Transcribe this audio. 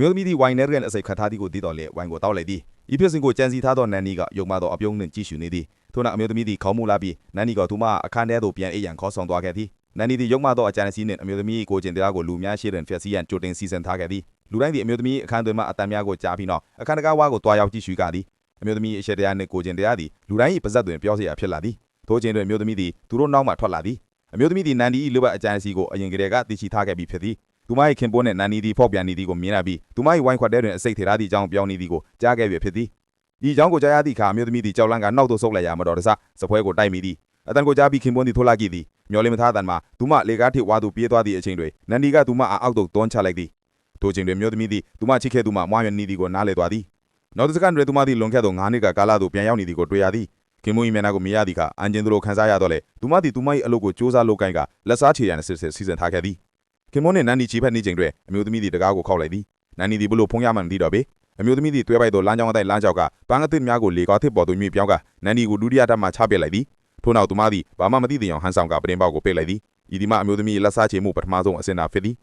မျိုးသမီးဒီဝိုင်နယ်ကန်အစိတ်ခတ်ထားသည်ကိုသိတော်လေဝိုင်ကိုတောက်လိုက်သည်ဤဖြစ်စဉ်ကိုကြံစည်ထားသောနန်နီကယုံမှသောအပြုံးနှင့်ကြည့်ရှုနေသည်ထို့နောက်အမျိုးသမီးသည်ခေါင်းမူလာပြီးနန်နီကသူမအခန်းထဲသို့ပြန်အိပ်ရန်ခေါ်ဆောင်သွားခဲ့သည်နန်နီသည်ယုံမှသောအကြံစီနှင့်အမျိုးသမီးကိုကျင်တရားကိုလူများရှိတွင်ဖျက်ဆီးရန်ကြိုတင်စီစဉ်ထားခဲ့သည်လူတိုင်းသည်အမျိုးသမီးအခန်းတွင်မှအတန်များကိုကြားပြီးနောက်အခန်းတကားဝါကိုတွားရောက်ကြည့်ရှုကြသည်အမျိုးသမီးအရှိတရားနှင့်ကိုကျင်တရားသည်လူတိုင်း၏ပါဇက်တွင်ပြောเสียဖြစ်လာသည်ထို့ချိန်တွင်အမျိုးသမီးသည်သူတို့နောက်မှထွက်လာသည်အမျိုးသမီးသည်နန်ဒီ၏လူပတ်အကြံစီကိုအရင်ကတည်းကသိရှိထားခဲ့ပြီးဖြစ်သည်သူမ၏ခင်ပွန်းနှင့်နန်နီသည်ဖောက်ပြန်နေသည်ကိုမြင်ရပြီးသူမ၏ဝိုင်းခွက်ထဲတွင်အစိတ်ထေထားသည့်အကြောင်းပြောနေသည်ကိုကြားခဲ့ပြီဖြစ်သည်ဤအကြောင်းကိုကြားရသည့်အခါအမျိုးသမီးသည်ကြောက်လန့်ကနောက်သို့ဆုတ်လိုက်ရာမတော်တဆစပွဲကိုတိုက်မိသည်အတန်ကိုကြားပြီးခင်ပွန်းသည်ထိုးလာကြည့်သည်မျောလင်းမထားတန်မှာသူမလေကားထိဝါသူပြေးသွားသည့်အချိန်တွင်နန်ဒီကသူမအားအောက်သို့တွန်းချလိုက်သည်ထိုချိန်တွင်မျိုးသမီးသည်သူမချစ်ခဲ့သူမမွားမြနေသည်ကိုနားလည်သွားသည်နောက်တစ်စက္ကန့်တွင်သူမသည်လွန်ခဲ့သော9နှစ်ကကာလသို့ပြန်ရောက်နေသည်ကိုတွေ့ရသည်ခင်မွေးမျက်နှာကိုမြင်ရသည့်အခါအန်ဂျင်သူလိုခံစားရတော့လေသူမသည်သူမ၏အလုပ်ကိုစူးစမ်းလုပ်ကိုင်ကလက်စားချေရန်အစစ်စီစဉ်ထားခဲ့သည်ခင်မွန်းနှင့်နန်နီချီဖက်နေချိန်တွင်အမျိုးသမီးသည်တကားကိုခောက်လိုက်သည်နန်နီသည်ဘလို့ဖုံးရမှန်သိတော့ပေအမျိုးသမီးသည်တွဲပိုက်သောလမ်းကြောင်းအတိုင်းလမ်းကြောက်ကပန်းအသစ်များကိုလေကားသစ်ပေါ်သို့မြှေပြောင်းကနန်နီကိုဒုတိယတက်မှချပစ်လိုက်သည်ထို့နောက်သူမသည်ဘာမှမသိသေးအောင်ဟန်ဆောင်ကပရင်ပေါက်ကိုပိတ်လိုက်သည်ဤဒီမှအမျိုးသမီးလက်စားချေမှုပထမဆုံးအစင်တာဖြစ်သည်